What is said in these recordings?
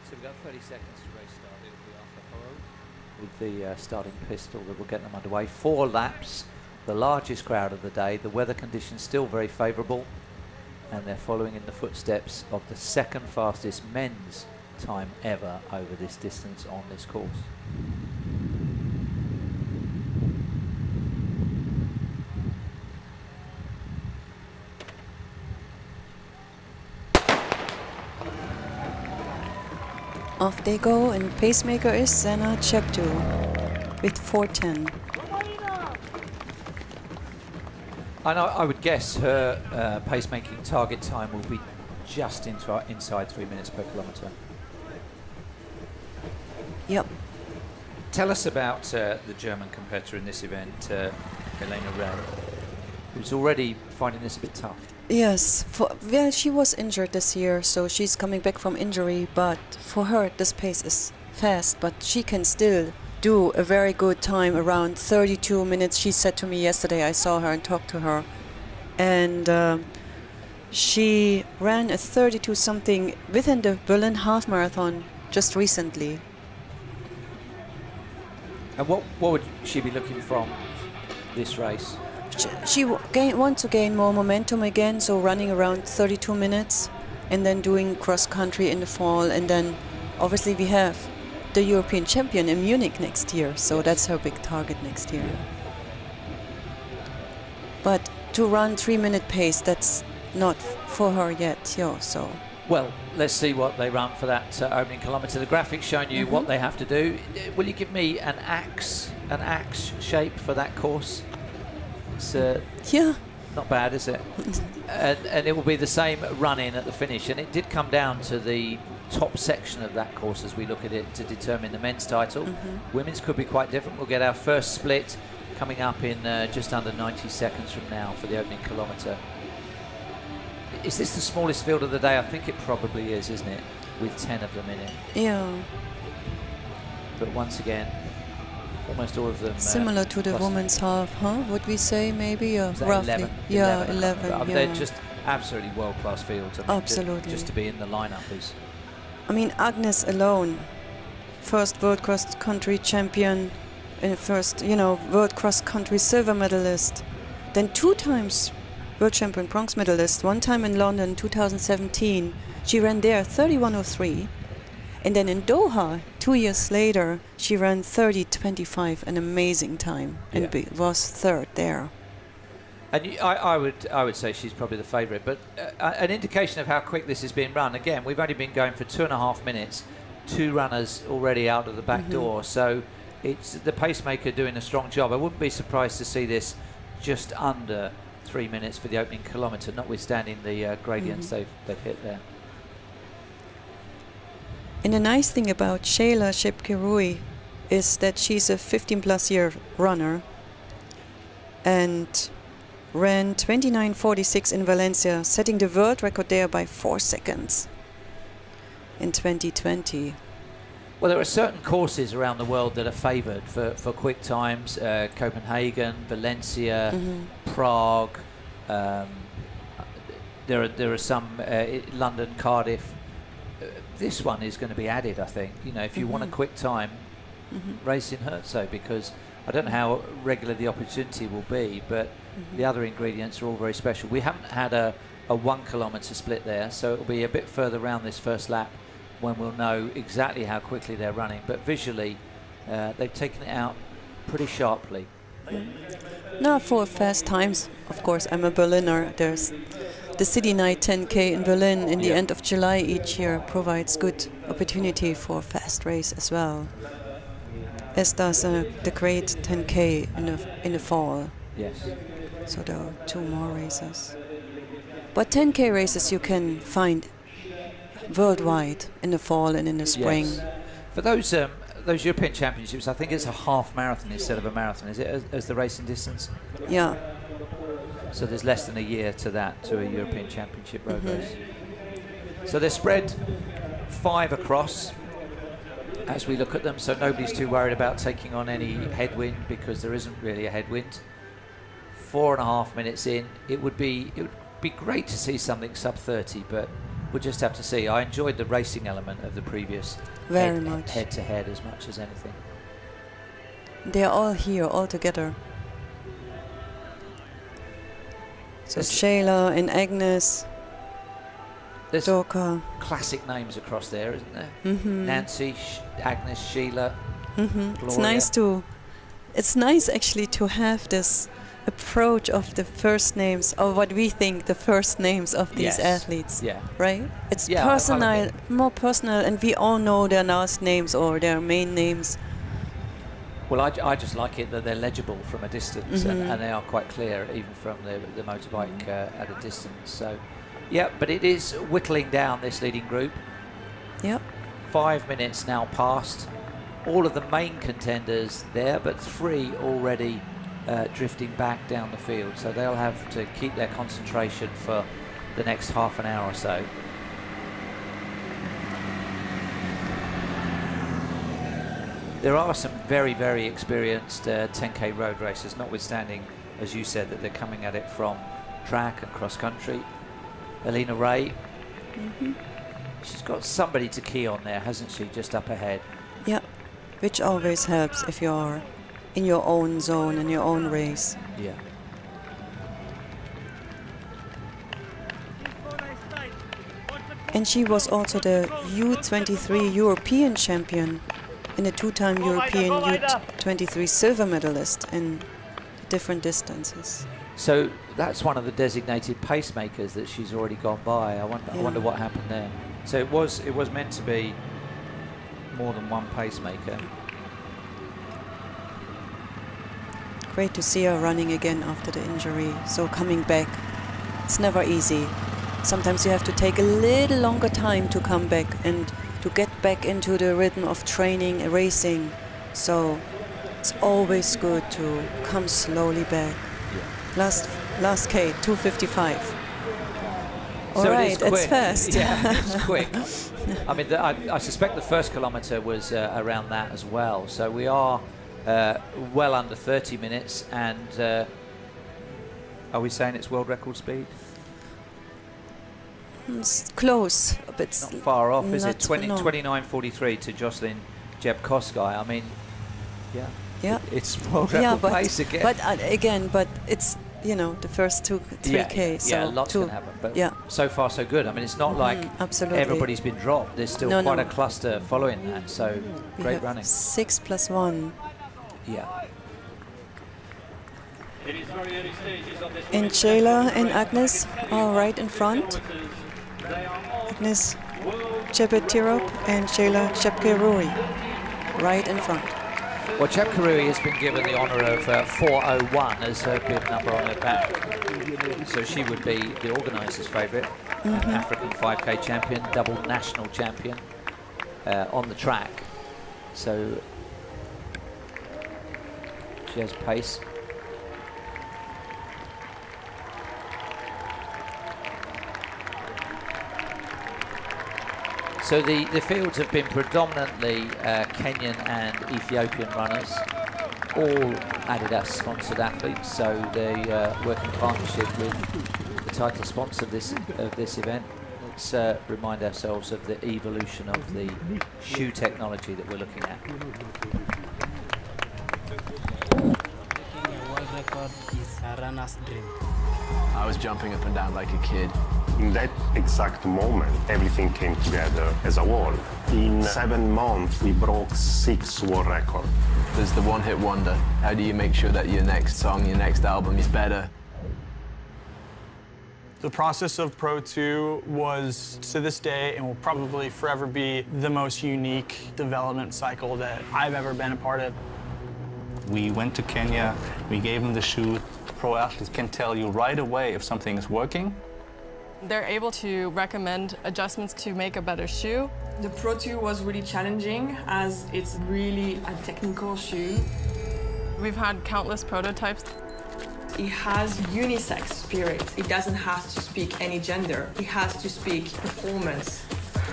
So we've got 30 seconds to race start. It'll be after Horo with the starting pistol that will get them underway. 4 laps, the largest crowd of the day. The weather conditions still very favourable, and they're following in the footsteps of the second fastest men's time ever over this distance on this course. Off they go, and pacemaker is Zena Cheptu with 4:10. I would guess her pacemaking target time will be just inside 3 minutes per kilometre. Yep. Tell us about the German competitor in this event, Elena Rey, who's already finding this a bit tough. Yes, well, she was injured this year, so she's coming back from injury, but for her this pace is fast, but she can still do a very good time, around 32 minutes. She said to me yesterday, I saw her and talked to her, and she ran a 32 something within the Berlin half marathon just recently. And what would she be looking from this race? She wants to gain more momentum again, so running around 32 minutes and then doing cross country in the fall, and then obviously we have the European champion in Munich next year, so that's her big target next year. But to run 3-minute pace, that's not for her yet, yeah, so. Well, let's see what they run for that opening kilometre. The graphic's showing you what they have to do. Will you give me an axe shape for that course? It's yeah, not bad, is it? and it will be the same run-in at the finish. And it did come down to the top section of that course as we look at it to determine the men's title. Women's could be quite different. We'll get our first split coming up in just under 90 seconds from now for the opening kilometre. Is this the smallest field of the day? I think it probably is, isn't it? With 10 of them in it. Yeah. But once again, almost all of them similar to the women's half, huh? Would we say maybe roughly? 11? Yeah, 11. I mean, yeah. they're just absolutely world-class fields. I mean, absolutely. Just to be in the lineup is. I mean, Agnes alone, first world cross country champion, and first, world cross country silver medalist, then 2 times world champion bronze medalist, 1 time in London 2017. She ran there 31:03. And then in Doha, 2 years later, she ran 30:25, an amazing time, and was 3rd there. And I would say she's probably the favourite, but an indication of how quick this is being run. Again, we've only been going for 2.5 minutes, 2 runners already out of the back door, so it's the pacemaker doing a strong job. I wouldn't be surprised to see this just under 3 minutes for the opening kilometre, notwithstanding the gradients they've hit there. And the nice thing about Shayla Chepkirui is that she's a 15+ year runner and ran 29:46 in Valencia, setting the world record there by 4 seconds in 2020. Well, there are certain courses around the world that are favoured for quick times. Copenhagen, Valencia, Prague. There are some London, Cardiff. This one is going to be added, I think. If you want a quick time, race in Herzo, because I don't know how regular the opportunity will be, but the other ingredients are all very special. We haven't had a 1 kilometre split there, so it'll be a bit further around this first lap when we'll know exactly how quickly they're running. But visually, they've taken it out pretty sharply. No, for fast times, of course, I'm a Berliner. There's the City Night 10K in Berlin in the end of July each year provides good opportunity for fast race as well, as does the Great 10K in the fall. Yes. So there are 2 more races. But 10K races you can find worldwide in the fall and in the spring. Yes. For those European Championships, I think it's a half marathon instead of a marathon. Is it as the racing distance? Yeah. So there's less than a year to that, to a European Championship road race. So they're spread 5 across as we look at them, so nobody's too worried about taking on any headwind, because there isn't really a headwind. 4.5 minutes in, it would be great to see something sub 30, but we'll just have to see. I enjoyed the racing element of the previous Very much. head-to-head as much as anything. They're all here, all together. So Shayla and Agnes, there's Dorka. classic names across there, isn't there? Mm-hmm. Nancy, Agnes, Sheila. Mm-hmm. It's nice actually to have this approach of the first names, or what we think the first names of these athletes. Yeah. Right? It's personal, more personal, and we all know their last names or their main names. Well, I just like it that they're legible from a distance, and they are quite clear even from the motorbike at a distance. So, yeah, but it is whittling down this leading group. Yep. 5 minutes now past. All of the main contenders there, but 3 already drifting back down the field. So they'll have to keep their concentration for the next half an hour or so. There are some very, very experienced 10K road racers, notwithstanding, as you said, that they're coming at it from track and cross country. Alina Ray, she's got somebody to key on there, hasn't she, just up ahead? Yeah, which always helps if you're in your own zone, in your own race. Yeah. And she was also the U23 European champion and a 2-time European U23 silver medalist in different distances. So that's one of the designated pacemakers that she's already gone by. I wonder what happened there. So it was meant to be more than one pacemaker. Great to see her running again after the injury. So coming back, it's never easy. Sometimes you have to take a little longer time to come back and to get back into the rhythm of training and racing. So it's always good to come slowly back. Yeah. Last K, 2:55. All so right, it's fast. Yeah, it's quick. I mean, I suspect the first kilometre was around that as well. So we are well under 30 minutes. And are we saying it's world record speed? It's close, but it's not far off, is it? 29:43 to Jocelyn Jebkowski. I mean, yeah, it's world record pace again. But it's, you know, the first 3K. So lots can happen. But so far so good. I mean, it's not like everybody's been dropped. There's still quite a cluster following that. So great running. 6 + 1. Yeah. And Shayla and Agnes are right in front. Agnes Jebet Tirop and Shayla Jebet right in front. Well, Jebet has been given the honour of 4:01 as her bib number on her back. So she would be the organiser's favourite. African 5K champion, double national champion on the track. So she has pace. So the fields have been predominantly Kenyan and Ethiopian runners, all Adidas sponsored athletes. So they work in partnership with the title sponsor of this event. Let's remind ourselves of the evolution of the shoe technology that we're looking at. Making a world record is a runner's dream. I was jumping up and down like a kid. In that exact moment, everything came together as a whole. In 7 months, we broke 6 world records. There's the one-hit wonder. How do you make sure that your next song, your next album is better? The process of Pro 2 was, to this day, and will probably forever be, the most unique development cycle that I've ever been a part of. We went to Kenya, we gave them the shoe. Pro athletes can tell you right away if something is working. They're able to recommend adjustments to make a better shoe. The Pro 2 was really challenging as it's really a technical shoe. We've had countless prototypes. It has unisex spirit. It doesn't have to speak any gender. It has to speak performance.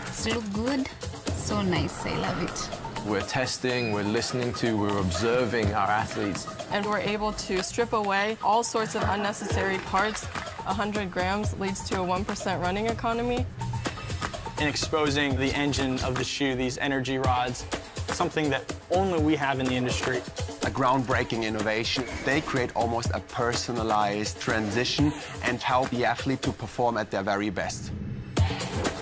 It's look good, so nice, I love it. We're testing, we're listening to, we're observing our athletes. And we're able to strip away all sorts of unnecessary parts. 100 grams leads to a 1% running economy. and exposing the engine of the shoe, these energy rods, something that only we have in the industry. A groundbreaking innovation. They create almost a personalized transition and help the athlete to perform at their very best.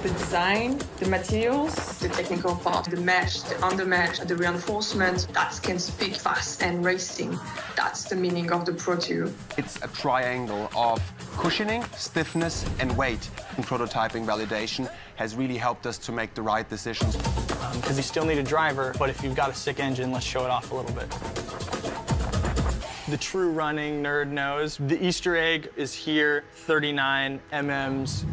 The design, the materials, the technical part, the mesh, the undermesh, the reinforcement, that can speak fast and racing. That's the meaning of the Pro 2. It's a triangle of cushioning, stiffness, and weight. And prototyping validation has really helped us to make the right decisions. Because you still need a driver, but if you've got a sick engine, let's show it off a little bit. The true running nerd knows the Easter egg is here, 39 mm's.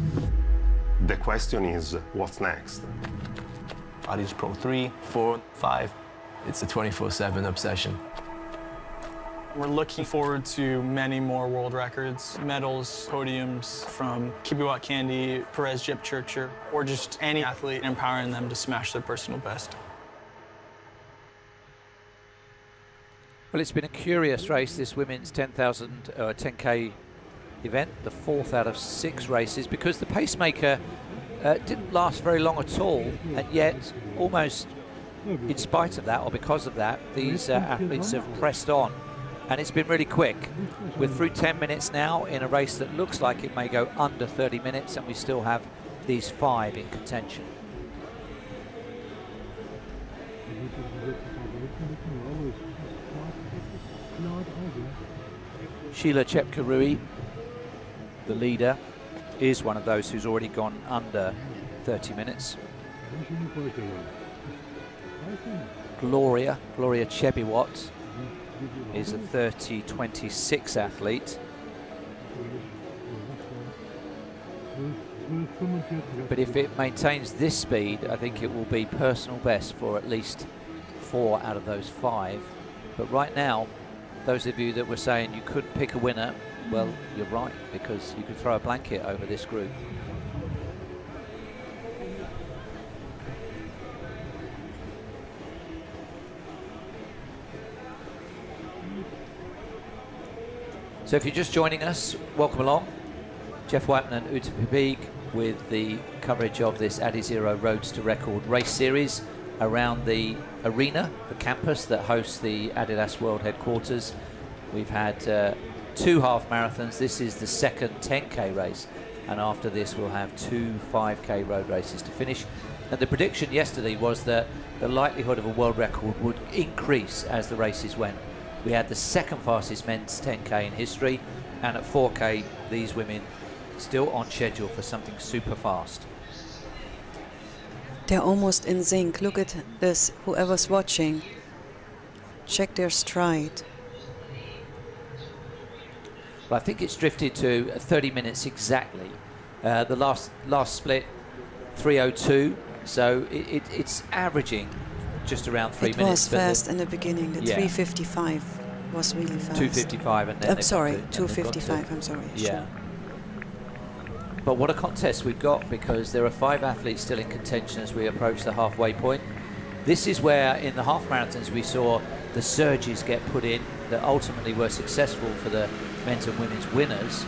The question is, what's next? Adizero Pro 3, 4, 5. It's a 24/7 obsession. We're looking forward to many more world records, medals, podiums from Kibiwott Candy, Perez Jepchircher, or just any athlete, empowering them to smash their personal best. Well, it's been a curious race, this women's 10K event, the 4th out of 6 races, because the pacemaker didn't last very long at all, and yet almost in spite of that, or because of that, these athletes have pressed on, and it's been really quick. We're through 10 minutes now in a race that looks like it may go under 30 minutes, and we still have these 5 in contention. Sheila Chepkarui, the leader, is one of those who's already gone under 30 minutes. Gloria Chebiwott is a 30:26 athlete. But if it maintains this speed, I think it will be personal best for at least 4 out of those 5. But right now, those of you that were saying you couldn't pick a winner, well, you're right, because you could throw a blanket over this group. So if you're just joining us, welcome along. Jeff Whiteman and Uta Pibig with the coverage of this Adizero Road To Records race series around the arena, the campus that hosts the Adidas World Headquarters. We've had 2 half marathons. This is the second 10K race, and after this we'll have 2 5K road races to finish. And the prediction yesterday was that the likelihood of a world record would increase as the races went. We had the second fastest men's 10K in history, and at 4K these women still on schedule for something super fast. They're almost in sync. Look at this, whoever's watching. Check their stride. Well, I think it's drifted to 30 minutes exactly. The last split, 3:02, so it's averaging just around 3 minutes. It was fast in the beginning. The 3:55 was really fast. 2:55 and then... I'm sorry, 2:55, I'm sorry. Yeah. Sure. But what a contest we've got, because there are 5 athletes still in contention as we approach the halfway point. This is where in the half marathons we saw the surges get put in that ultimately were successful for the men's and women's winners.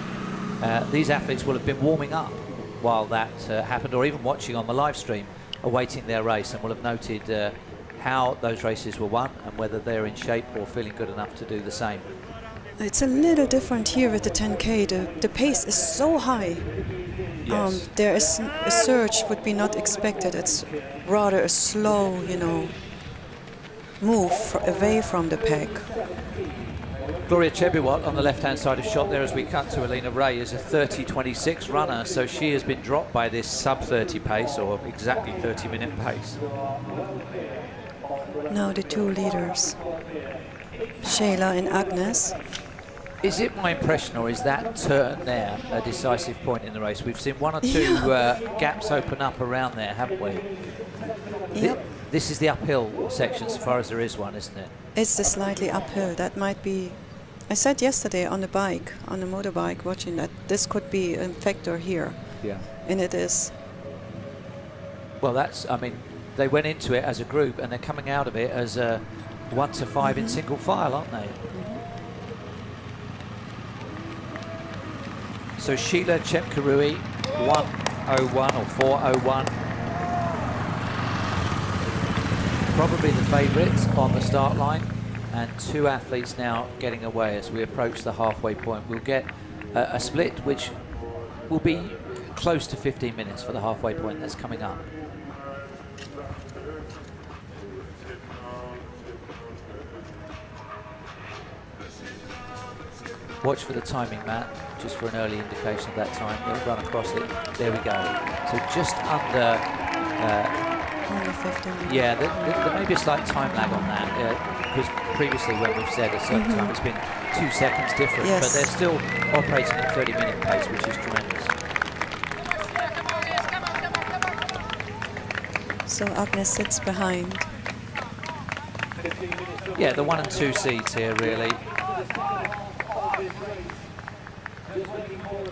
These athletes will have been warming up while that happened, or even watching on the live stream, awaiting their race, and will have noted how those races were won and whether they're in shape or feeling good enough to do the same. It's a little different here with the 10K. The pace is so high. Yes. There is a surge would be not expected. It's rather a slow, you know, move away from the pack. Gloria Chebiwott on the left-hand side of shot there as we cut to Alina Ray is a 30:26 runner, so she has been dropped by this sub-30 pace, or exactly 30-minute pace. Now the 2 leaders, Sheila and Agnes. Is it my impression, or is that turn there a decisive point in the race? We've seen 1 or 2 gaps open up around there, haven't we? Yep. This is the uphill section, so far as there is one, isn't it? It's the slightly uphill. That might be... I said yesterday on the bike, on the motorbike, watching that this could be a factor here. Yeah. And it is. Well, that's, I mean, they went into it as a group, and they're coming out of it as a 1 to 5 in single file, aren't they? So Sheila Chepkarui, 1:01 or 4:01. probably the favourites on the start line, and 2 athletes now getting away as we approach the halfway point. We'll get a split which will be close to 15 minutes for the halfway point that's coming up. Watch for the timing, Matt, just for an early indication of that time. They'll run across it. There we go. So just under... Under 15 minutes. Yeah, there may be a slight time lag on that, because previously when we've said a certain time, it's been 2 seconds different, Yes. but they're still operating at 30-minute pace, which is tremendous. So Agnes sits behind. Yeah, the 1 and 2 seeds here, really.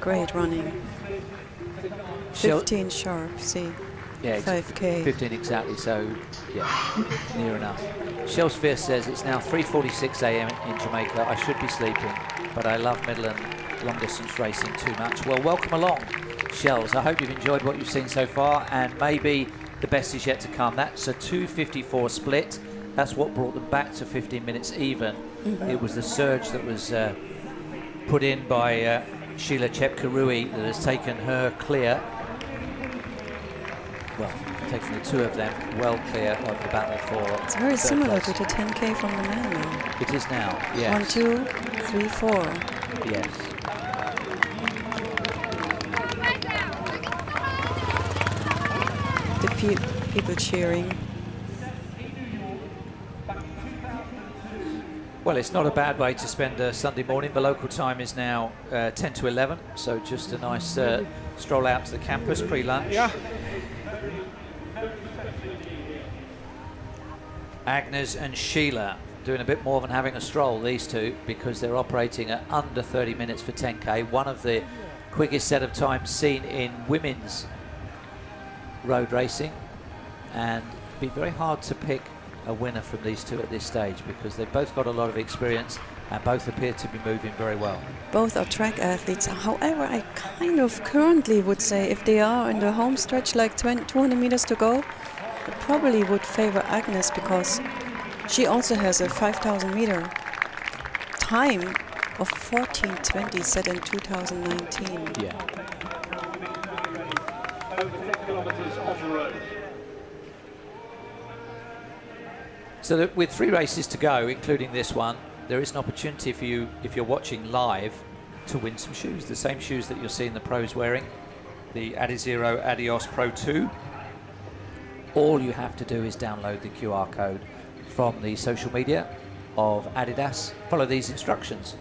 Great running. 15 sharp, see. Yeah, 5K. 15 exactly, so yeah, near enough. Shells Fierce says it's now 3:46 a.m. in Jamaica. I should be sleeping, but I love middle and long distance racing too much. Well, welcome along, Shells. I hope you've enjoyed what you've seen so far, and maybe the best is yet to come. That's a 2:54 split. That's what brought them back to 15 minutes even. It was the surge that was put in by Sheila Chepkirui that has taken her clear. Well, taking the 2 of them well clear of the battle for... It's very similar to the 10K from the men now. It is now, yes. 1, 2, 3, 4. Yes. The people cheering. Well, it's not a bad way to spend a Sunday morning. The local time is now 10 to 11, so just a nice stroll out to the campus pre-lunch. Yeah. Agnes and Sheila doing a bit more than having a stroll, these two, because they're operating at under 30 minutes for 10K. One of the quickest set of times seen in women's road racing, and it'd be very hard to pick a winner from these two at this stage because they've both got a lot of experience and both appear to be moving very well. Both are track athletes. However, I kind of currently would say if they are in the home stretch, like 200 meters to go, I probably would favor Agnes because she also has a 5,000 meter time of 14:20 set in 2019. Yeah. So that with 3 races to go, including this one, there is an opportunity for you, if you're watching live, to win some shoes. The same shoes that you're seeing the pros wearing, the Adizero Adios Pro 2. All you have to do is download the QR code from the social media of Adidas. Follow these instructions.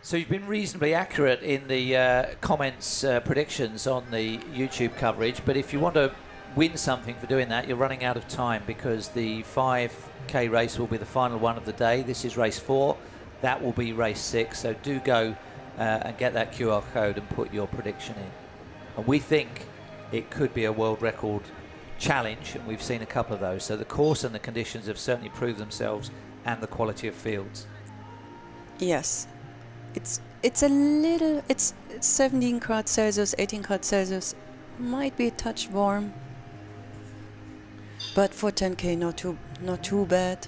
So you've been reasonably accurate in the comments predictions on the YouTube coverage, but if you want to win something for doing that, you're running out of time because the 5K race will be the final one of the day. This is race 4. That will be race 6. So do go and get that QR code and put your prediction in. And we think it could be a world record challenge, and we've seen a couple of those. So the course and the conditions have certainly proved themselves, and the quality of fields. Yes. It's a little, it's 17 grades Celsius, 18 grades Celsius, might be a touch warm, but for 10K not too bad.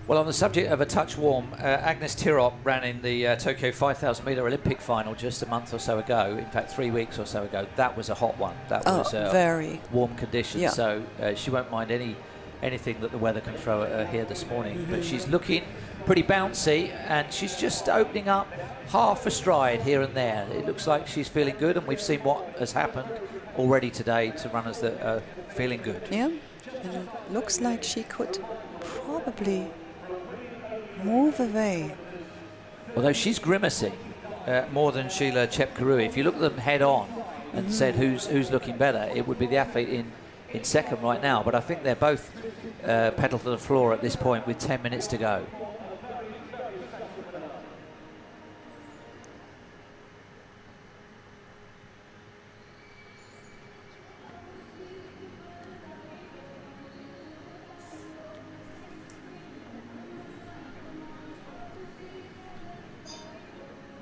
Well, on the subject of a touch warm, Agnes Tirop ran in the Tokyo 5,000 meter Olympic final just a month or so ago, in fact 3 weeks or so ago. That was a hot one. That was very warm conditions, yeah. So she won't mind anything that the weather can throw at her here this morning. But she's looking pretty bouncy, and she's just opening up half a stride here and there. It looks like she's feeling good, and we've seen what has happened already today to runners that are feeling good. Yeah, and it looks like she could probably move away. Although she's grimacing more than Sheila Chepkirui. If you look at them head on and said who's looking better, it would be the athlete in second right now. But I think they're both pedal to the floor at this point with 10 minutes to go.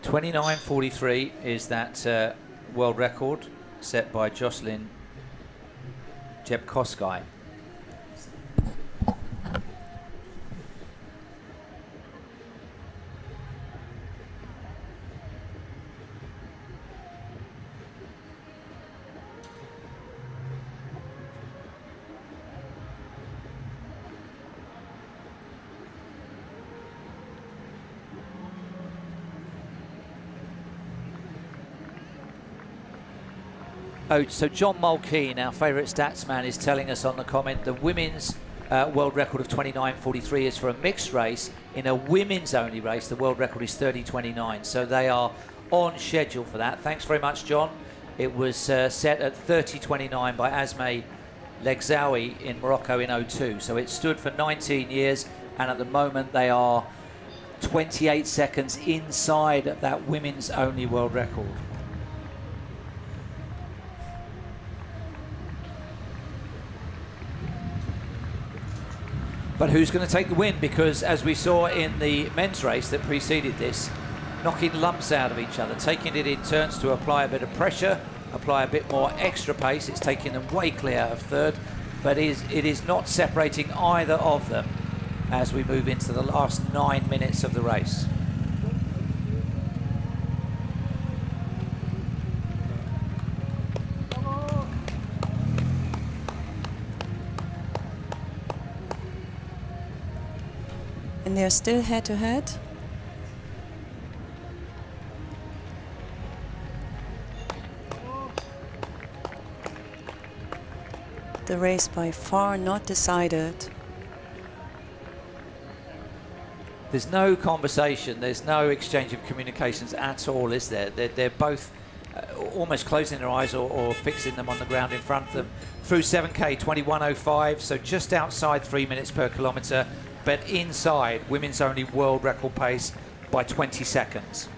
29:43 is that world record set by Jocelyn Jebkowski. Oh, so John Mulkeen, our favourite stats man, is telling us on the comment the women's world record of 29:43 is for a mixed race. In a women's only race, the world record is 30:29. So they are on schedule for that. Thanks very much, John. It was set at 30:29 by Asmae Leghzaoui in Morocco in 02. So it stood for 19 years, and at the moment they are 28 seconds inside of that women's only world record. But who's going to take the win? Because as we saw in the men's race that preceded this, knocking lumps out of each other, taking it in turns to apply a bit of pressure, apply a bit more extra pace. It's taking them way clear of third, but it is not separating either of them as we move into the last 9 minutes of the race. And they're still head-to-head. The race by far not decided. There's no conversation, there's no exchange of communications at all, is there? They're both almost closing their eyes or fixing them on the ground in front of them. Through 7K, 21:05, so just outside 3 minutes per kilometre, but inside women's only world record pace by 20 seconds.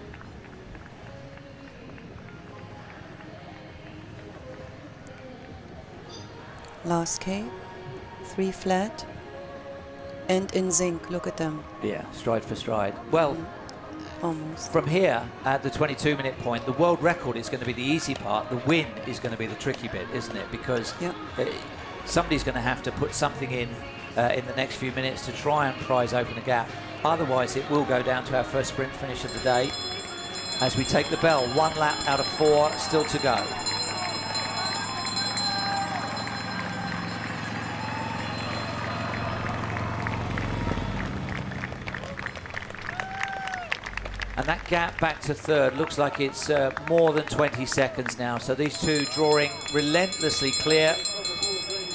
Last K, 3 flat, and in sync. Look at them. Yeah, stride for stride. Well, almost. From here at the 22-minute point, the world record is going to be the easy part. The win is going to be the tricky bit, isn't it? Because somebody's going to have to put something in the next few minutes to try and prise open a gap. Otherwise, it will go down to our first sprint finish of the day as we take the bell. 1 lap out of 4 still to go. And that gap back to third looks like it's more than 20 seconds now. So these two drawing relentlessly clear.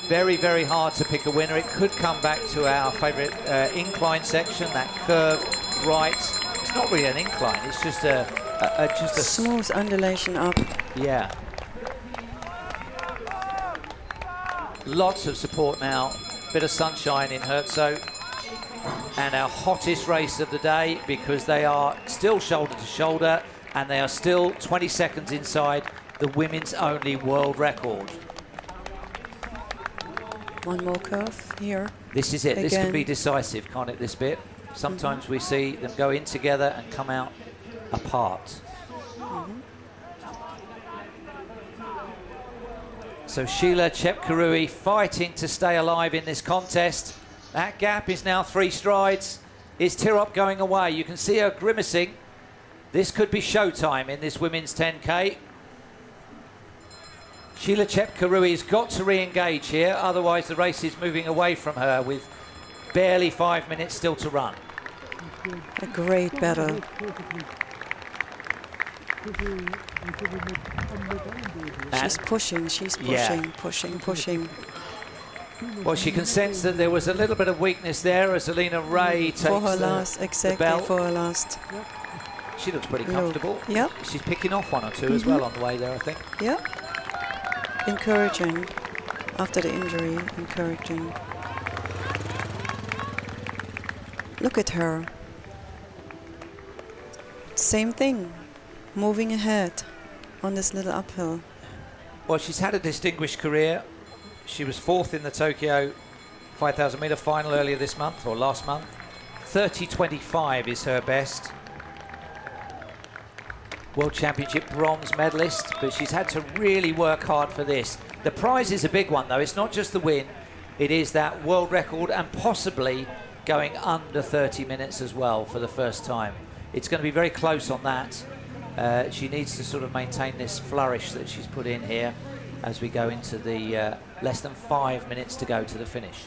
Very, very hard to pick a winner. It could come back to our favourite incline section, that curve right. It's not really an incline, it's just a smooth undulation up. Yeah. Lots of support now. Bit of sunshine in Herzo. And our hottest race of the day, because they are still shoulder to shoulder and they are still 20 seconds inside the women's only world record. One more curve here. This is it. Again. This could be decisive, can't it, this bit? Sometimes we see them go in together and come out apart. So Sheila Chepkarui fighting to stay alive in this contest. That gap is now 3 strides. Is Tirop going away? You can see her grimacing. This could be showtime in this women's 10K. Sheila Chepkarui's got to re-engage here, otherwise the race is moving away from her with barely 5 minutes still to run. A great battle. She's pushing, pushing. Well, she can sense that there was a little bit of weakness there as Alina Ray takes for her the bell. for her last. She looks pretty comfortable. Yeah. She's picking off 1 or 2 as well on the way there, I think. Yeah. Encouraging. After the injury, encouraging. Look at her. Same thing. Moving ahead on this little uphill. Well, she's had a distinguished career. She was 4th in the Tokyo 5,000 metre final earlier this month, or last month. 30:25 is her best. World Championship bronze medalist, but she's had to really work hard for this. The prize is a big one, though. It's not just the win. It is that world record and possibly going under 30 minutes as well for the first time. It's going to be very close on that. She needs to sort of maintain this flourish that she's put in here as we go into the less than 5 minutes to go to the finish.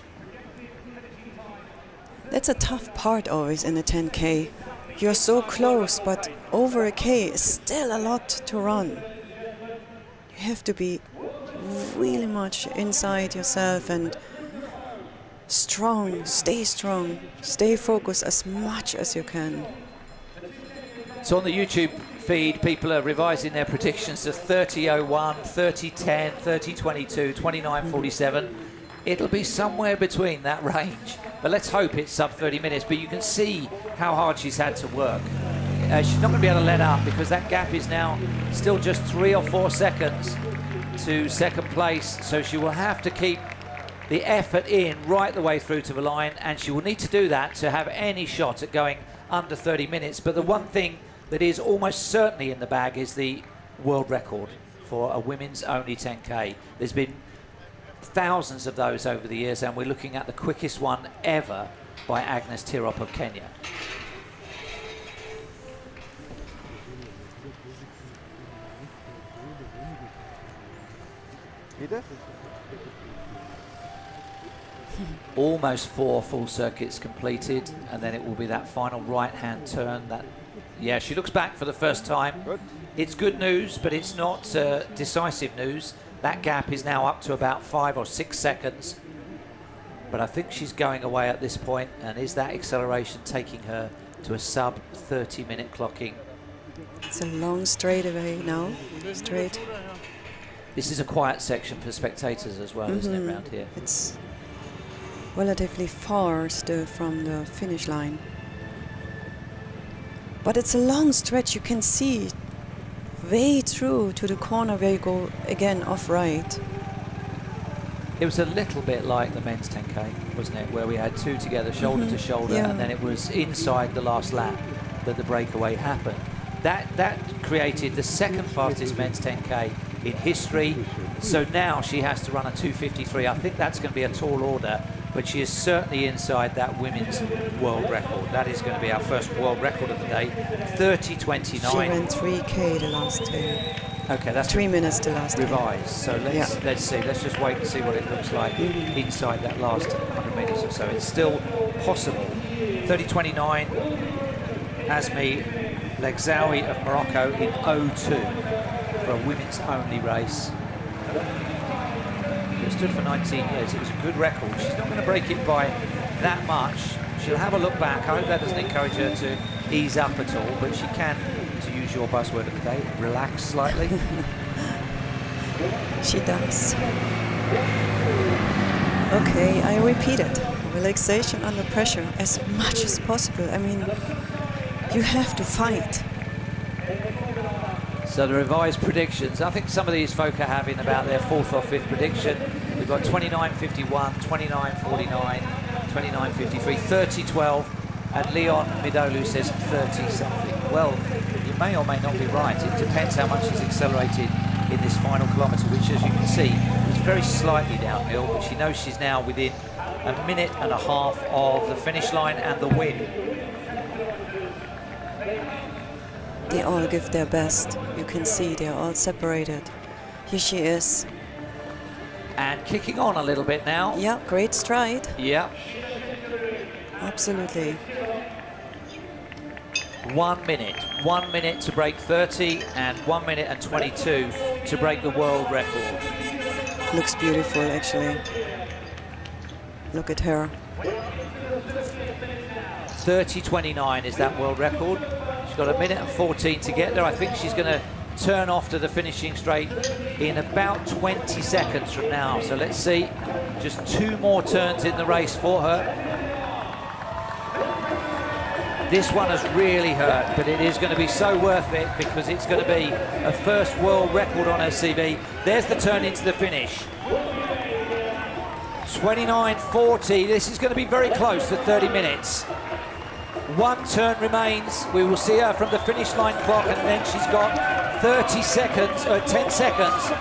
That's a tough part always in the 10K. You're so close, but over a K is still a lot to run. You have to be really much inside yourself and strong, stay focused as much as you can. So on the YouTube feed, people are revising their predictions to 30:01, 30:10, 30:22, 29:47. It'll be somewhere between that range, but let's hope it's sub 30 minutes. But you can see how hard she's had to work. She's not going to be able to let up because that gap is now still just 3 or 4 seconds to second place. So she will have to keep the effort in right the way through to the line, and she will need to do that to have any shot at going under 30 minutes. But the one thing that is almost certainly in the bag is the world record for a women's only 10K. There's been thousands of those over the years, and we're looking at the quickest one ever by Agnes Tirop of Kenya. Almost 4 full circuits completed, and then it will be that final right-hand turn. That, yeah, she looks back for the first time. It's good news, but it's not decisive news. That gap is now up to about 5 or 6 seconds. But I think she's going away at this point, and is that acceleration taking her to a sub 30-minute clocking? It's a long straightaway now. Straight. This is a quiet section for spectators as well, isn't it, around here? It's relatively far still from the finish line. But it's a long stretch. You can see way through to the corner where you go again off right. It was a little bit like the men's 10K, wasn't it? Where we had 2 together, shoulder to shoulder, and then it was inside the last lap that the breakaway happened. That created the second fastest men's 10K in history. So now she has to run a 2:53. I think that's going to be a tall order, but she is certainly inside that women's world record. That is going to be our first world record of the day, 30:29. She ran 3K the last 2. Okay, that's 3 minutes the last revised. So let's see. Let's just wait and see what it looks like inside that last 100 meters or so. It's still possible. 30:29. Asmae Leghzaoui of Morocco in 02 for a women's only race. It stood for 19 years. It was a good record. She's not going to break it by that much. She'll have a look back. I hope that doesn't encourage her to ease up at all, but she can, to use your buzzword of the day, relax slightly. She does. Okay, I repeat it. Relaxation under pressure as much as possible. I mean, you have to fight. So the revised predictions, I think some of these folk are having about their 4th or 5th prediction. We've got 29:51, 29:49, 29:53, 30:12, and Leon Midolu says 30-something. Well, you may or may not be right. It depends how much is accelerated in this final kilometre, which, as you can see, is very slightly downhill, but she knows she's now within a minute and a half of the finish line and the win. They all give their best. You can see they're all separated. Here she is. And kicking on a little bit now. Yeah, great stride. Yeah. Absolutely. 1 minute. 1 minute to break 30 and 1 minute and 22 to break the world record. Looks beautiful, actually. Look at her. 30:29 is that world record. She's got a minute and 14 to get there. I think she's going to turn off to the finishing straight in about 20 seconds from now. So let's see. Just 2 more turns in the race for her. This one has really hurt, but it is going to be so worth it because it's going to be a first world record on her CV. There's the turn into the finish. 29:40. This is going to be very close to 30 minutes. One turn remains. We will see her from the finish line clock, and then she's got 30 seconds, or 10 seconds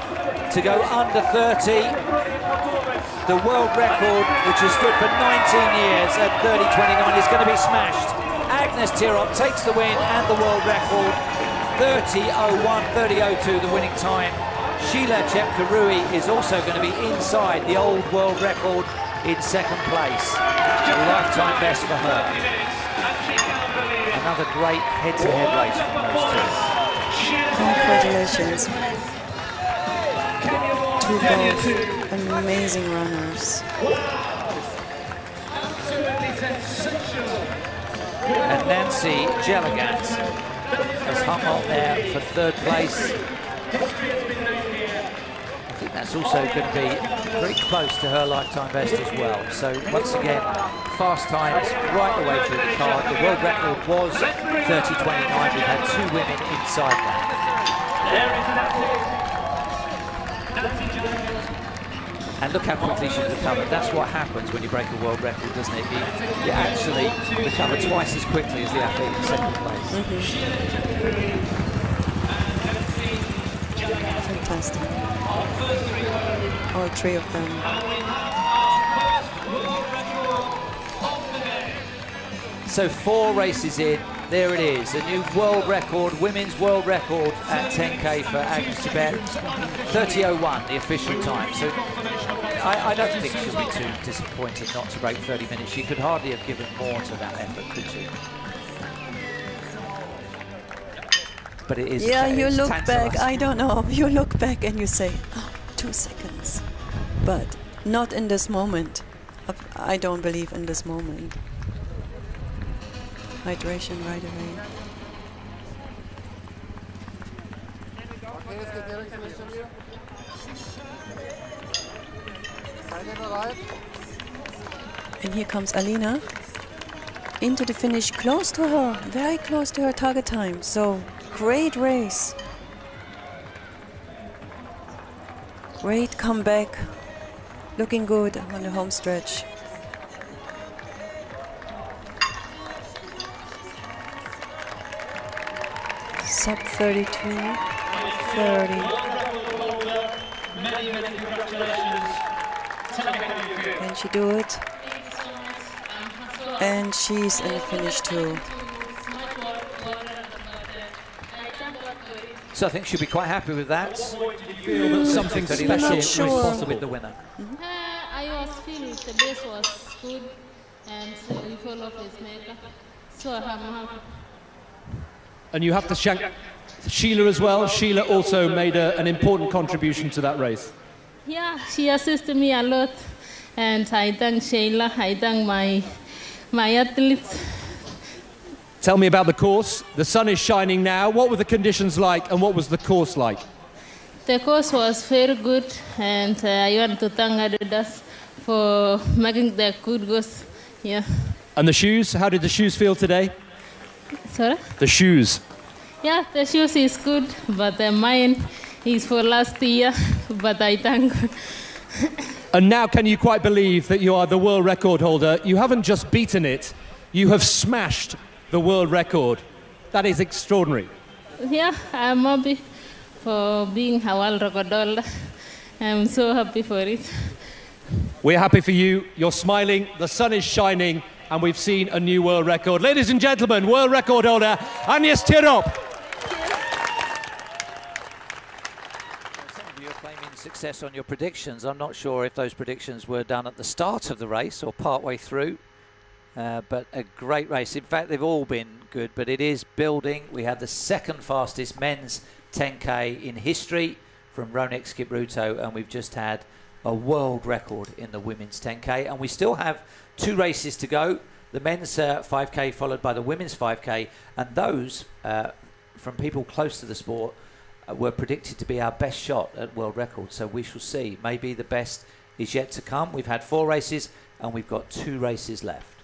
to go under 30. The world record, which has stood for 19 years at 30.29, is going to be smashed. Agnes Tirop takes the win and the world record. 30.01, 30.02 the winning time. Sheila Chepkarui is also going to be inside the old world record in second place. A lifetime best for her. Another great head-to-head race from those Congratulations to both amazing runners. And Nancy Jellegant has hung on there for third place. I think that's also going to be very close to her lifetime best as well. So once again, fast times right the way through the card. The world record was 30.29. We've had two women inside that. And look how quickly she's recovered. That's what happens when you break a world record, doesn't it? You actually recover twice as quickly as the athlete in second place. Fantastic. All three of them. So 4 races in, there it is, a new world record, women's world record at 10K for Agnes Jebet, 30.01, the official time. So I don't think she'll be too disappointed not to break 30 minutes. She could hardly have given more to that effort, could she? But it is. Yeah, you look back, I don't know, you look back and you say, oh, 2 seconds. But not in this moment. I don't believe in this moment. Hydration right away. And here comes Alina into the finish, close to her, very close to her target time. So great race. Great comeback. Looking good on the home stretch. Sub 32, 30. Can she do it? And she's in the finish too. So I think she'll be quite happy with that. Feel that something special is possible with the winner. I was feeling the base was good and we follow his maker. So I'm happy. And you have to thank Sheila as well. Sheila also made an important contribution to that race. Yeah, she assisted me a lot. And I thank Sheila, I thank my athletes. Tell me about the course. The sun is shining now. What were the conditions like and what was the course like? The course was very good and I want to thank Adidas for making the good course. Yeah. And the shoes? How did the shoes feel today? Sorry? The shoes. Yeah, the shoes is good, but mine is for last year, but I thank God. And now can you quite believe that you are the world record holder? You haven't just beaten it, you have smashed the world record. That is extraordinary. Yeah, I'm happy for being a world record holder. I'm so happy for it. We're happy for you. You're smiling, the sun is shining, and we've seen a new world record. Ladies and gentlemen, world record holder, Agnes Tirop. Some of you are claiming success on your predictions. I'm not sure if those predictions were done at the start of the race or partway through, but a great race. In fact, they've all been good, but it is building. We had the second fastest men's 10K in history from Ronek Kipruto, and we've just had a world record in the women's 10K, and we still have 2 races to go. The men's 5K followed by the women's 5K, and those from people close to the sport were predicted to be our best shot at world records. So we shall see. Maybe the best is yet to come. We've had 4 races and we've got 2 races left.